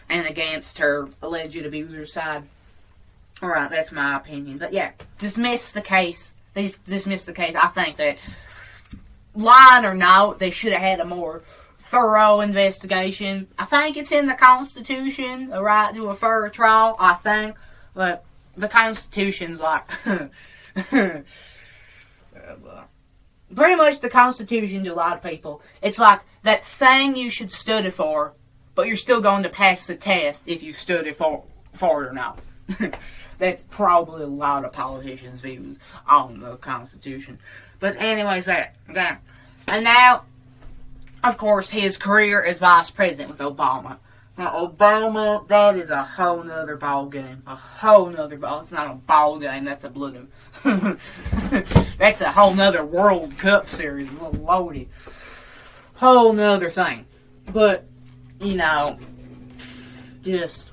and against her alleged abuser's side. Alright, that's my opinion. But yeah, dismiss the case. Dismiss the case. I think that, lying or not, they should have had a more thorough investigation. I think it's in the Constitution, the right to a fair trial, I think. But the Constitution's like... pretty much the Constitution to a lot of people. It's like that thing you should study for, but you're still going to pass the test if you study for it or not. That's probably a lot of politicians' views on the Constitution. But anyways, that. And now, of course, his career as vice president with Obama. Now, Obama, that is a whole nother ball game. A whole nother ball. It's not a ball game, that's a bloody. That's a whole nother World Cup series. Lordy. Whole nother thing. But, you know, just...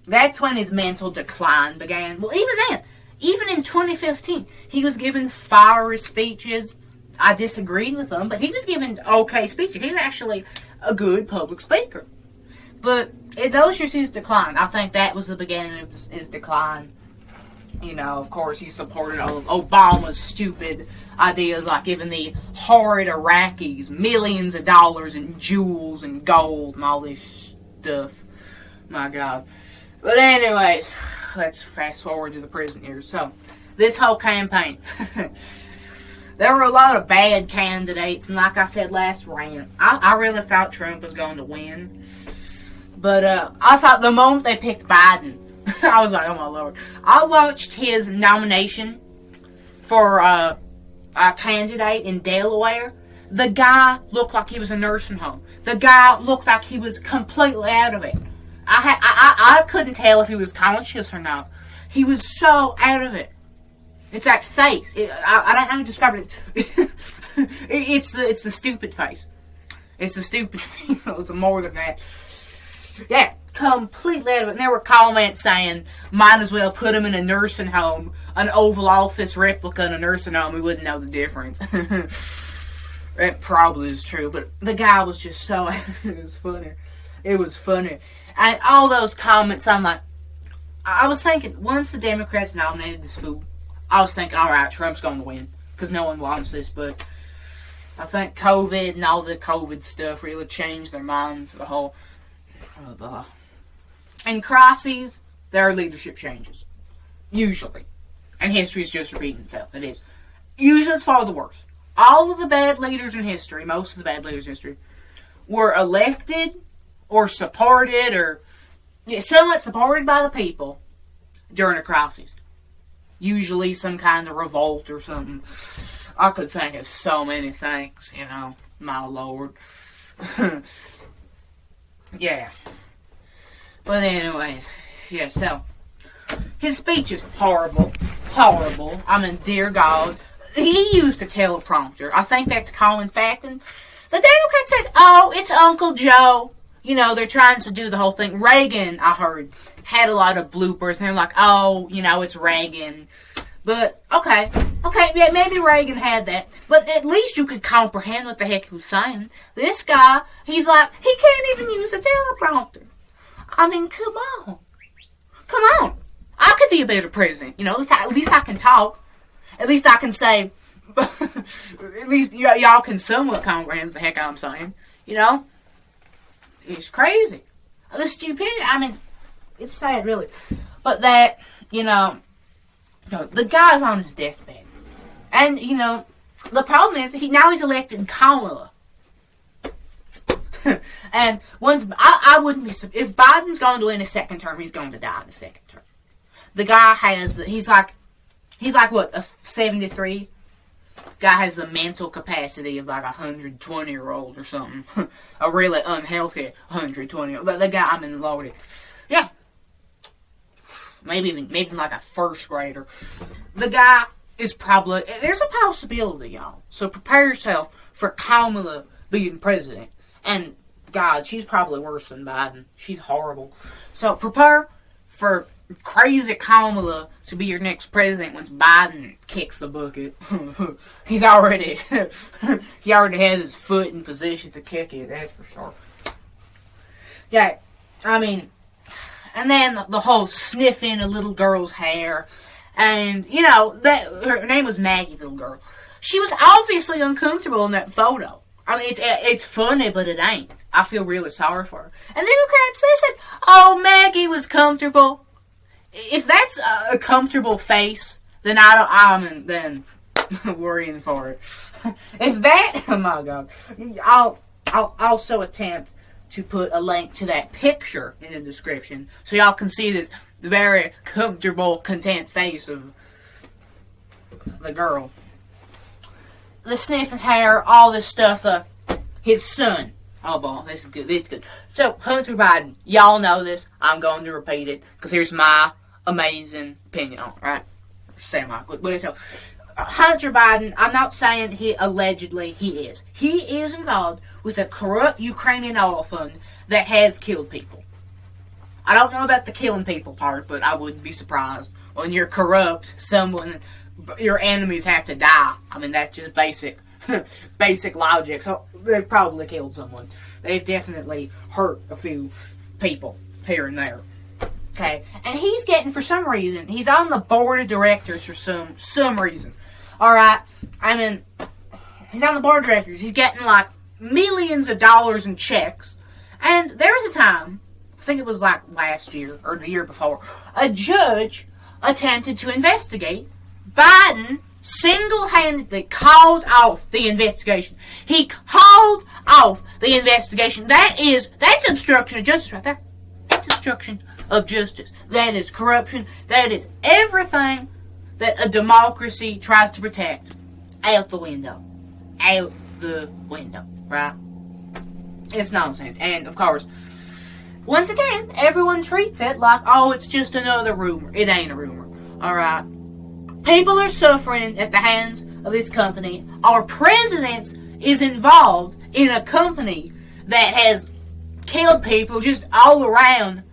that's when his mental decline began. Well, even then, even in 2015, he was giving fiery speeches. I disagreed with them, but he was giving okay speeches. He was actually a good public speaker. But in those years, his decline, I think that was the beginning of his decline. You know, of course, he supported all of Obama's stupid ideas, like giving the horrid Iraqis millions of dollars in jewels and gold and all this stuff. My God. But anyways, let's fast forward to the present years. So, this whole campaign. There were a lot of bad candidates, and like I said last rant, I really thought Trump was going to win. But I thought the moment they picked Biden, I was like, oh my Lord. I watched his nomination for a candidate in Delaware. The guy looked like he was in a nursing home. The guy looked like he was completely out of it. I couldn't tell if he was conscious or not. He was so out of it. It's that face. I don't know how to describe it. It's the stupid face. It's the stupid face. So it's more than that. Yeah, completely out of it. And there were comments saying, might as well put him in a nursing home, an Oval Office replica in a nursing home. We wouldn't know the difference. It probably is true, but the guy was just so... it was funny. It was funny. And all those comments, I'm like... I was thinking, once the Democrats nominated this fool, I was thinking, alright, Trump's going to win. Because no one wants this, but... I think COVID and all the COVID stuff really changed their minds. The whole... In crises, there are leadership changes. Usually. And history is just repeating itself. It is. Usually it's for the worse. All of the bad leaders in history, most of the bad leaders in history, were elected or supported or somewhat supported by the people during a crisis. Usually some kind of revolt or something. I could think of so many things, you know. My Lord. Yeah. But anyways, yeah, so his speech is horrible. Horrible. I mean, dear God. He used a teleprompter. I think that's common fact. And the Democrats said, oh, it's Uncle Joe. You know, they're trying to do the whole thing. Reagan, I heard, had a lot of bloopers. And they're like, oh, you know, it's Reagan. But, okay, yeah, maybe Reagan had that. But at least you could comprehend what the heck he was saying. This guy, he's like, he can't even use a teleprompter. I mean, come on. Come on. I could be a better president. You know, at least I can talk. At least I can say, at least y'all can somewhat comprehend what the heck I'm saying. You know? It's crazy. The stupidity, I mean, it's sad, really. But that, you know, the guy's on his deathbed. And, you know, the problem is, now he's elected Kamala. And once, I wouldn't be, if Biden's going to win a second term, he's going to die in the second term. The guy has, he's like what, a 73? Guy has the mental capacity of like a 120-year-old or something. A really unhealthy 120-year-old. The guy, I mean, Lordy. Yeah. Maybe even like a first grader. The guy is probably, there's a possibility, y'all. So prepare yourself for Kamala being president. And, God, she's probably worse than Biden. She's horrible. So prepare for crazy Kamala to be your next president once Biden kicks the bucket. He already has his foot in position to kick it, that's for sure. Yeah, I mean, And then the whole sniffing a little girl's hair. And, you know, that her name was Maggie, the little girl. She was obviously uncomfortable in that photo. I mean, it's funny, but it ain't. I feel really sorry for her. And Democrats, they said, oh, Maggie was comfortable. If that's a comfortable face, then then worrying for it. If that, oh my God, I'll also attempt to put a link to that picture in the description so y'all can see this very comfortable, content face of the girl. The sniffing hair, all this stuff, his son. Oh boy, this is good. So, Hunter Biden, y'all know this. I'm going to repeat it, because here's my amazing opinion on it, right? Hunter Biden, I'm not saying he is. He is involved with a corrupt Ukrainian oil fund that has killed people. I don't know about the killing people part, but I wouldn't be surprised. When you're corrupt, your enemies have to die. I mean, that's just basic logic. So they've probably killed someone. They've definitely hurt a few people here and there. Okay, and he's getting, for some reason, he's on the board of directors for some reason. All right, I mean, he's on the board of directors. He's getting like millions of dollars in checks. And there was a time, I think it was like last year or the year before, a judge attempted to investigate. Biden single-handedly called off the investigation. He called off the investigation. That's obstruction of justice right there. That's obstruction of justice. That is corruption. That is everything that a democracy tries to protect. Out the window. Out the window. Right? It's nonsense. And, of course, once again, everyone treats it like, oh, it's just another rumor. It ain't a rumor. Alright? People are suffering at the hands of this company. Our president is involved in a company that has killed people just all around.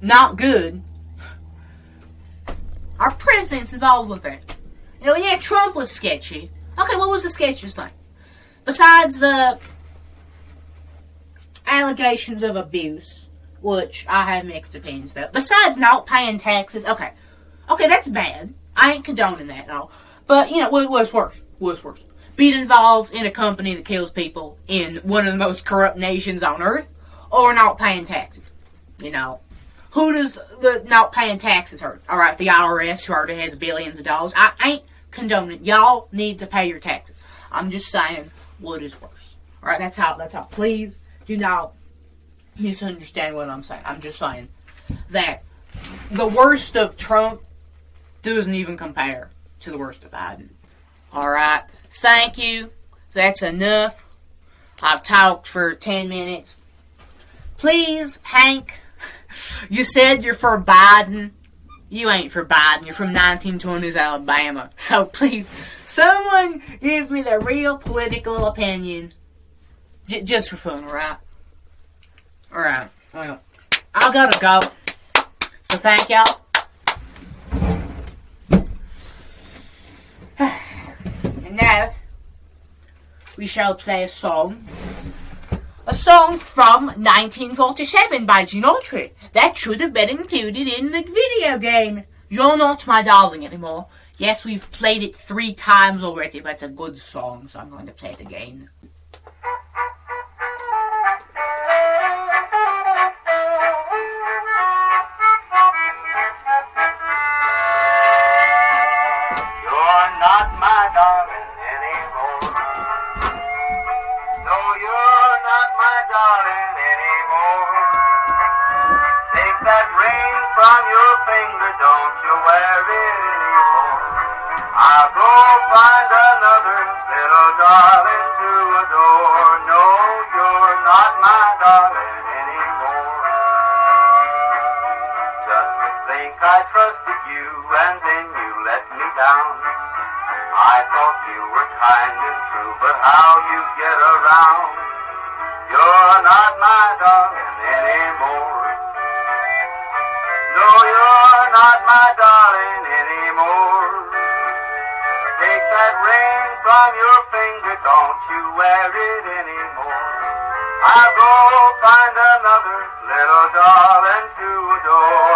Not good. Our president's involved with that. You know, yeah, Trump was sketchy. Okay, what was the sketchiest thing? Besides the allegations of abuse, which I have mixed opinions about. Besides not paying taxes, okay, that's bad. I ain't condoning that at all. But, you know, what's worse? Being involved in a company that kills people in one of the most corrupt nations on earth, or not paying taxes? You know, who does the not paying taxes hurt? Alright, the IRS, who already has billions of dollars. I ain't condoning. Y'all need to pay your taxes. I'm just saying, what is worse? Alright, that's how. Please do not misunderstand what I'm saying. I'm just saying that the worst of Trump doesn't even compare to the worst of Biden. Alright, thank you. That's enough. I've talked for 10 minutes. Please, Hank, you said you're for Biden. You ain't for Biden. You're from 1920s Alabama. So please, someone give me the real political opinion. Just for fun, alright? Alright, well, I gotta go. So thank y'all. And now, we shall play a song. A song from 1947 by Sinatra. That should have been included in the video game. You're Not My Darling anymore. Yes, we've played it 3 times already, but it's a good song, so I'm going to play it again. From your finger, don't you wear it anymore. I'll go find another little darling to adore. No, you're not my darling anymore. Just to think I trusted you and then you let me down. I thought you were kind and true, but how you get around. You're not my darling anymore. No, you're not my darling anymore. Take that ring from your finger, don't you wear it anymore. I'll go find another little darling to adore.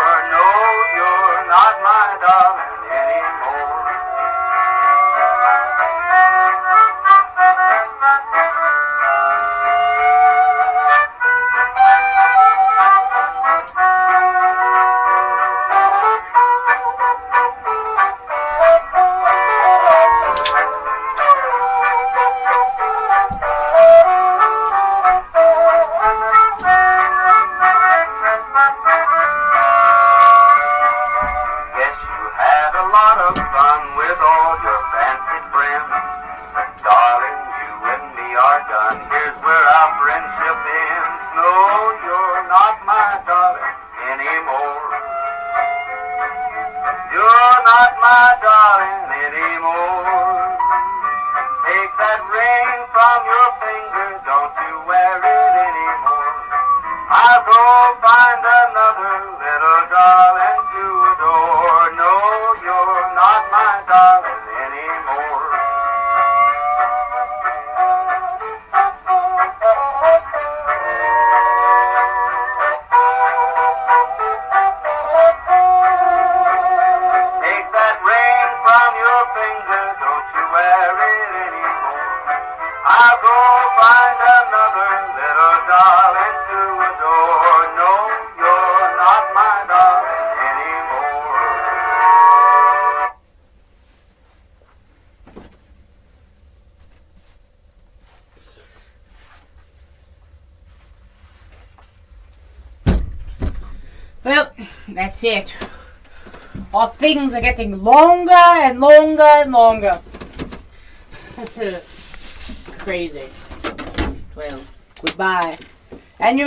my darling anymore. Take that ring from your finger, don't you wear it anymore. I'll go find another little darling to adore. No, you're not my darling anymore. Take that ring from your finger, don't you wear it anymore. I'll go find another little darling to adore. No, you're not my darling anymore. Well, that's it. Our things are getting longer and longer and longer. Crazy. Well, goodbye. And you